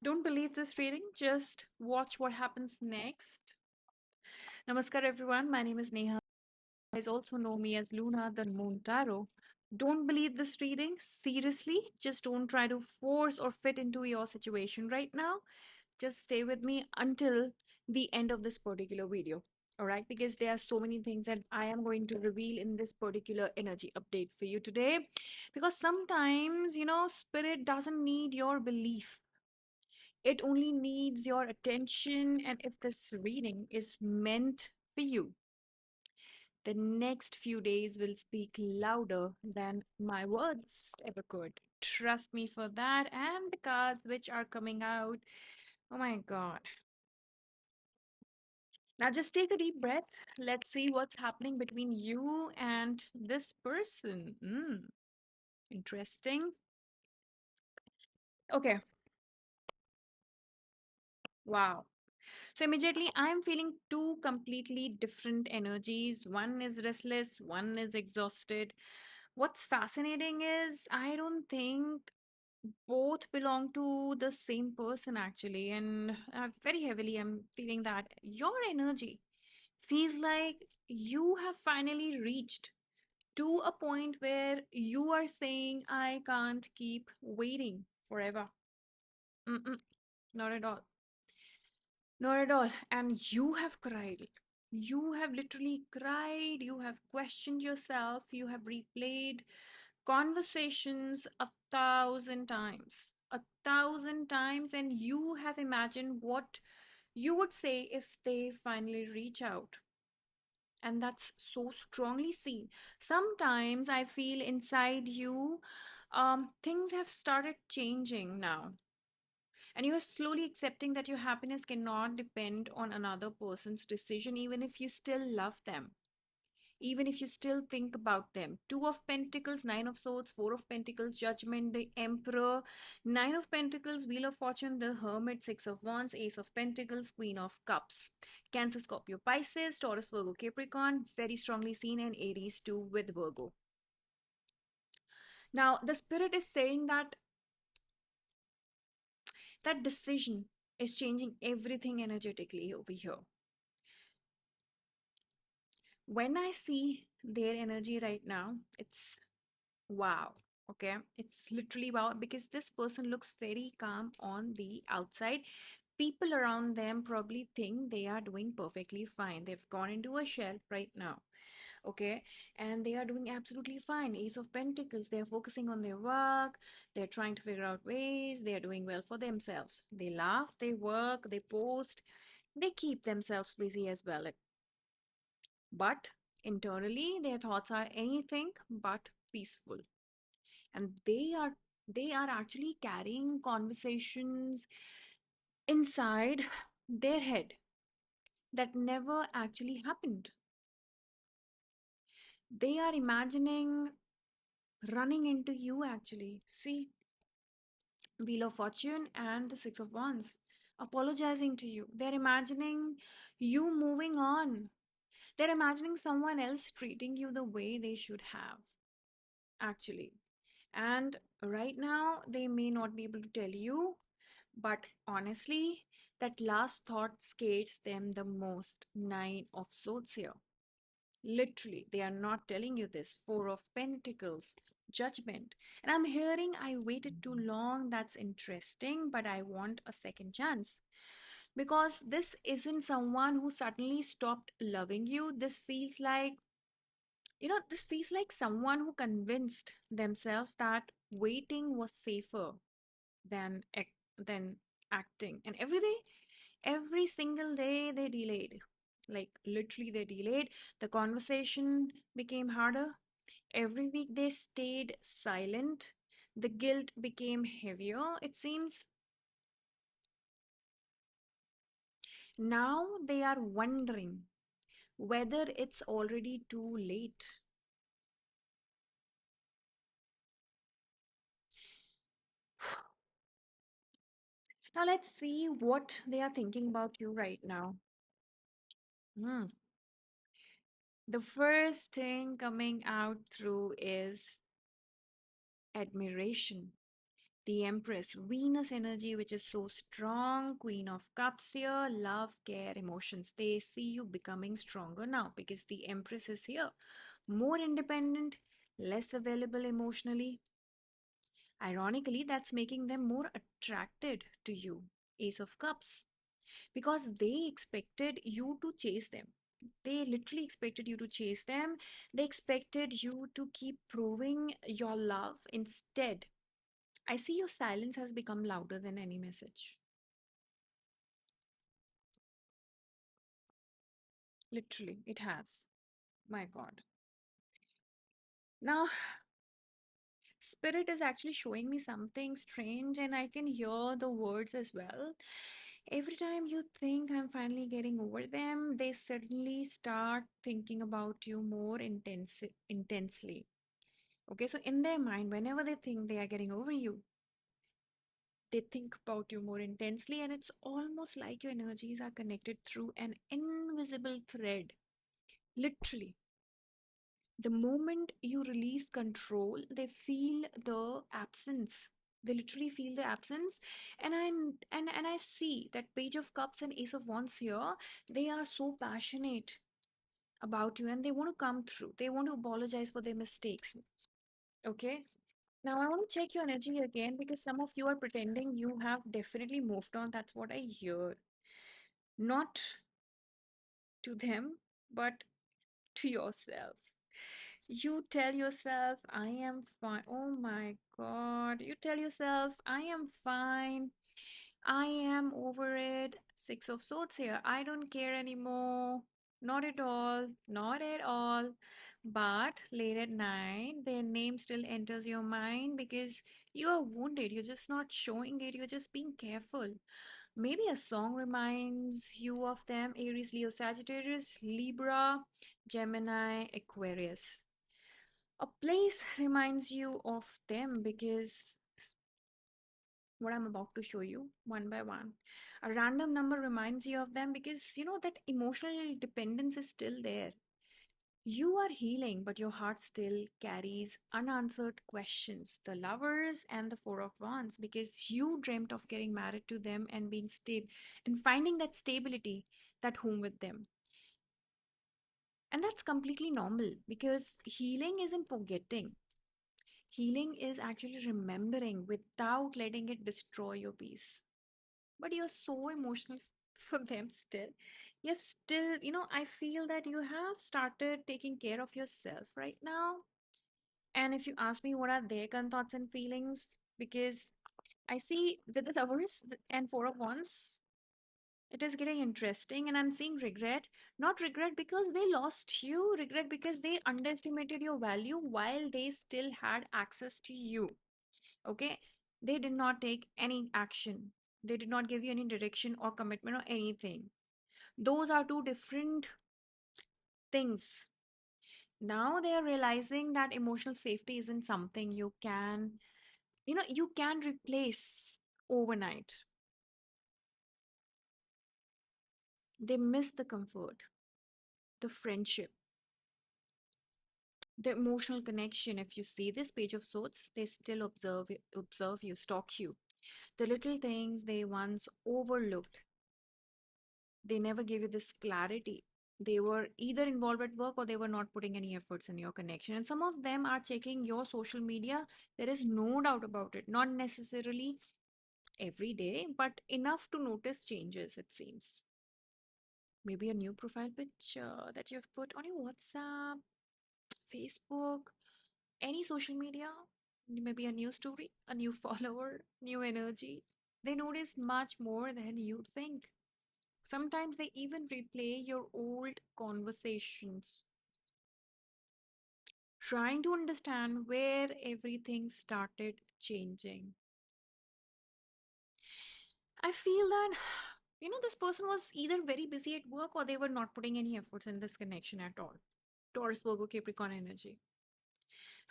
Don't believe this reading, just watch what happens next. Namaskar, everyone. My name is Neha. You guys also know me as Luna the Moon Tarot. Don't believe this reading. Seriously, just don't try to force or fit into your situation right now. Just stay with me until the end of this particular video. All right, because there are so many things that I am going to reveal in this particular energy update for you today. Because sometimes, spirit doesn't need your belief. It only needs your attention, and if this reading is meant for you, the next few days will speak louder than my words ever could. Trust me for that, and the cards which are coming out. Oh my god. Now just take a deep breath. Let's see what's happening between you and this person. Interesting. Okay, wow. So immediately I'm feeling two completely different energies. One is restless, one is exhausted. What's fascinating is I don't think both belong to the same person actually. And very heavily, I'm feeling that your energy feels like you have finally reached to a point where you are saying, I can't keep waiting forever. Mm-mm, not at all. Not at all. And you have cried. You have literally cried. You have questioned yourself. You have replayed conversations 1,000 times. 1,000 times. And you have imagined what you would say if they finally reach out. And that's so strongly seen. Sometimes I feel inside you, things have started changing now, and you are slowly accepting that your happiness cannot depend on another person's decision, even if you still love them, even if you still think about them. Two of Pentacles, Nine of Swords, Four of Pentacles, Judgment, the Emperor, Nine of Pentacles, Wheel of Fortune, the Hermit, Six of Wands, Ace of Pentacles, Queen of Cups. Cancer, Scorpio, Pisces, Taurus, Virgo, Capricorn, very strongly seen, and Aries too with Virgo. Now, the spirit is saying that that decision is changing everything energetically over here. When I see their energy right now, it's wow. Okay. It's literally wow because this person looks very calm on the outside. People around them probably think they are doing perfectly fine. They've gone into a shell right now. Okay. And they are doing absolutely fine. Ace of Pentacles, they're focusing on their work. They're trying to figure out ways. They're doing well for themselves. They laugh, they work, they post, they keep themselves busy as well. But internally, their thoughts are anything but peaceful. And they are actually carrying conversations inside their head that never actually happened. They are imagining running into you actually. See, Wheel of Fortune and the Six of Wands apologizing to you. They're imagining you moving on. They're imagining someone else treating you the way they should have, actually. And right now, they may not be able to tell you, but honestly, that last thought scares them the most. Nine of Swords here. Literally, they are not telling you this. Four of Pentacles, Judgment. And I'm hearing I waited too long. That's interesting, but I want a second chance. Because this isn't someone who suddenly stopped loving you. This feels like someone who convinced themselves that waiting was safer than than acting. And every single day they delayed. Like literally they delayed. The conversation became harder. Every week they stayed silent. The guilt became heavier. It seems now they are wondering whether it's already too late. Now let's see what they are thinking about you right now. Hmm. The first thing coming out through is admiration. The Empress, Venus energy, which is so strong, Queen of Cups here, love, care, emotions. They see you becoming stronger now because the Empress is here. More independent, less available emotionally. Ironically, that's making them more attracted to you. Ace of Cups. Because they expected you to chase them. They literally expected you to chase them. They expected you to keep proving your love. Instead, I see your silence has become louder than any message. Literally, it has. My God. Now, Spirit is actually showing me something strange, and I can hear the words as well. Every time you think I'm finally getting over them, they suddenly start thinking about you more intensely. Okay, so in their mind, whenever they think they are getting over you, they think about you more intensely, and it's almost like your energies are connected through an invisible thread. Literally, the moment you release control, they feel the absence. They literally feel the absence, and I see that Page of Cups and Ace of Wands here. They are so passionate about you, and they want to come through. They want to apologize for their mistakes. Okay. Now I want to check your energy again because some of you are pretending you have definitely moved on. That's what I hear. Not to them, but to yourself. You tell yourself, I am fine. Oh my God. You tell yourself, I am fine. I am over it. Six of Swords here. I don't care anymore. Not at all. Not at all. But late at night, their name still enters your mind because you are wounded. You're just not showing it. You're just being careful. Maybe a song reminds you of them: Aries, Leo, Sagittarius, Libra, Gemini, Aquarius. A place reminds you of them because what I'm about to show you one by one. A random number reminds you of them because you know that emotional dependence is still there. You are healing, but your heart still carries unanswered questions. The Lovers and the Four of Wands, because you dreamt of getting married to them and being stable and finding that stability, that home with them. And that's completely normal because healing isn't forgetting. Healing is actually remembering without letting it destroy your peace. But you're so emotional for them still. You've still, I feel that you have started taking care of yourself right now. And if you ask me what are their current thoughts and feelings, because I see with the Lovers and Four of Wands, it is getting interesting, and I'm seeing regret. Not regret because they lost you, regret because they underestimated your value while they still had access to you. Okay, they did not take any action, they did not give you any direction or commitment or anything. Those are two different things. Now they are realizing that emotional safety isn't something you can replace overnight. They miss the comfort, the friendship, the emotional connection. If you see this Page of Swords, they still observe you, stalk you. The little things they once overlooked, they never gave you this clarity. They were either involved at work or they were not putting any efforts in your connection. And some of them are checking your social media. There is no doubt about it. Not necessarily every day, but enough to notice changes, it seems. Maybe a new profile picture that you've put on your WhatsApp, Facebook, any social media, maybe a new story, a new follower, new energy. They notice much more than you think. Sometimes they even replay your old conversations, trying to understand where everything started changing. I feel that, this person was either very busy at work or they were not putting any efforts in this connection at all. Taurus, Virgo, Capricorn energy.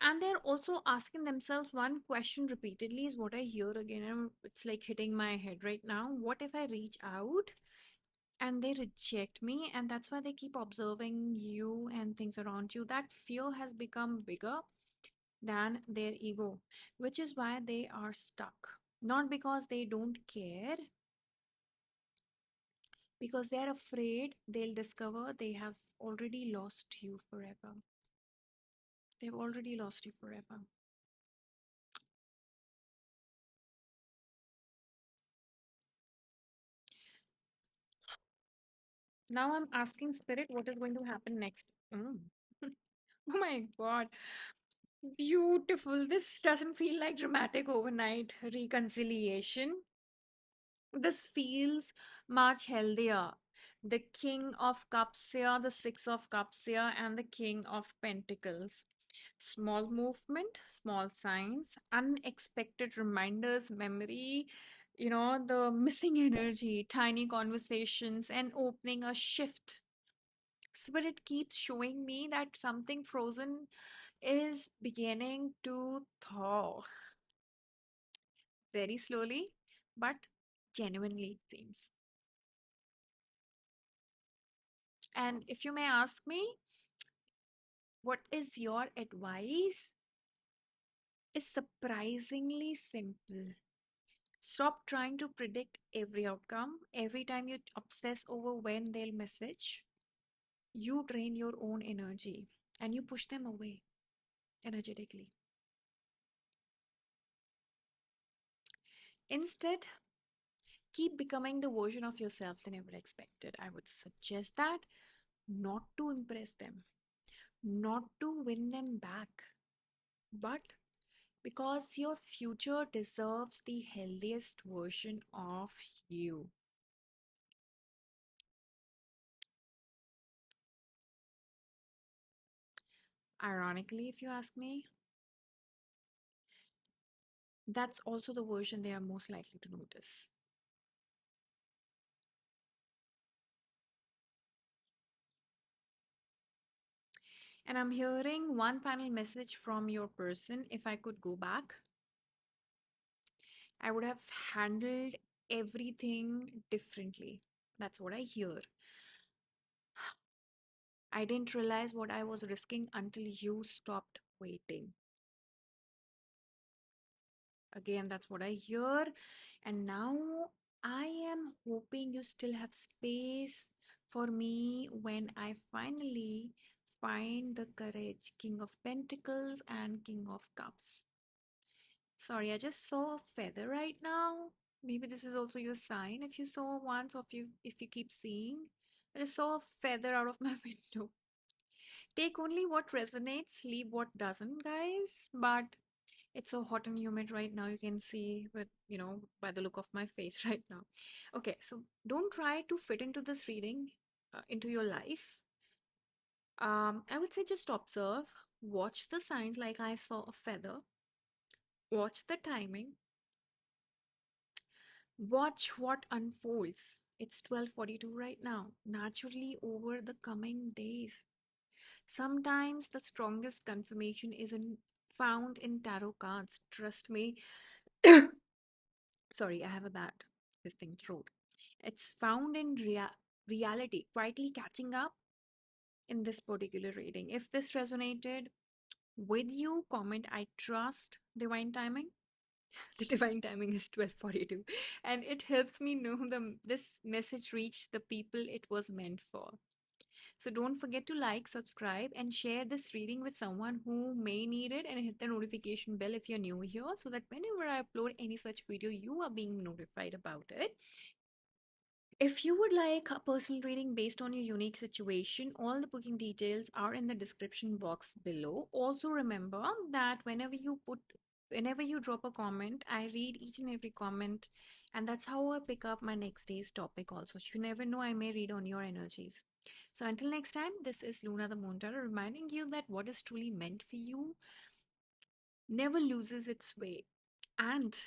And they're also asking themselves one question repeatedly, is what I hear again. And it's like hitting my head right now. What if I reach out and they reject me? And that's why they keep observing you and things around you. That fear has become bigger than their ego, which is why they are stuck. Not because they don't care, because they're afraid they'll discover they have already lost you forever. They've already lost you forever. Now I'm asking Spirit what is going to happen next. Mm. Oh my God. Beautiful. This doesn't feel like dramatic overnight reconciliation. This feels much healthier. The King of Cups here, the Six of Cups here, and the King of Pentacles. Small movement, small signs, unexpected reminders, memory, the missing energy, tiny conversations, and opening a shift. Spirit keeps showing me that something frozen is beginning to thaw very slowly, but genuinely, it seems. And if you may ask me, what is your advice? Is surprisingly simple. Stop trying to predict every outcome. Every time you obsess over when they'll message, you drain your own energy and you push them away energetically. Instead, keep becoming the version of yourself they never expected. I would suggest that not to impress them, not to win them back, but because your future deserves the healthiest version of you. Ironically, if you ask me, that's also the version they are most likely to notice. And I'm hearing one final message from your person. If I could go back, I would have handled everything differently. That's what I hear. I didn't realize what I was risking until you stopped waiting. Again, that's what I hear. And now I am hoping you still have space for me when I finally find the courage. King of Pentacles and King of Cups. Sorry, I just saw a feather right now. Maybe this is also your sign if you saw once or if you keep seeing. I just saw a feather out of my window. Take only what resonates, leave what doesn't, guys. But it's so hot and humid right now. You can see by the look of my face right now. Okay, so don't try to fit into this reading into your life. I would say just observe, watch the signs like I saw a feather, watch the timing, watch what unfolds. It's 12:42 right now. Naturally over the coming days. Sometimes the strongest confirmation isn't found in tarot cards. Trust me. Sorry, I have a bad this thing throat. It's found in reality, quietly catching up in this particular reading. If this resonated with you, comment I trust divine timing. The divine timing is 12:42, and it helps me know this message reached the people it was meant for. So don't forget to like, subscribe, and share this reading with someone who may need it, and hit the notification bell if you're new here so that whenever I upload any such video, you are being notified about it. If you would like a personal reading based on your unique situation, all the booking details are in the description box below. Also remember that whenever you drop a comment, I read each and every comment, and that's how I pick up my next day's topic also. So you never know, I may read on your energies. So until next time, this is Luna the Moon Tarot reminding you that what is truly meant for you never loses its way. And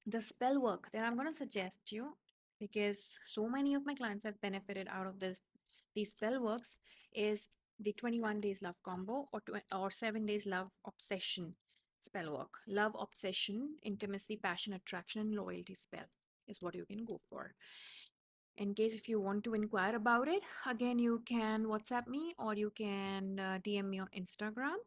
the spell work that I'm going to suggest you, because so many of my clients have benefited out of these spell works, is the 21 days love combo, or 7 days love obsession spell work. Love, obsession, intimacy, passion, attraction, and loyalty spell is what you can go for. In case if you want to inquire about it, again, you can WhatsApp me or you can DM me on Instagram.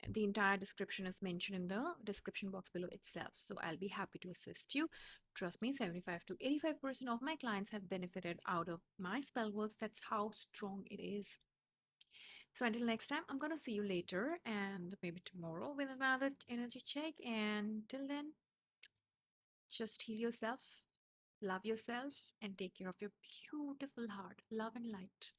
The entire description is mentioned in the description box below itself. So I'll be happy to assist you. Trust me, 75 to 85% of my clients have benefited out of my spell works. That's how strong it is. So until next time, I'm going to see you later and maybe tomorrow with another energy check. And till then, just heal yourself, love yourself, and take care of your beautiful heart. Love and light.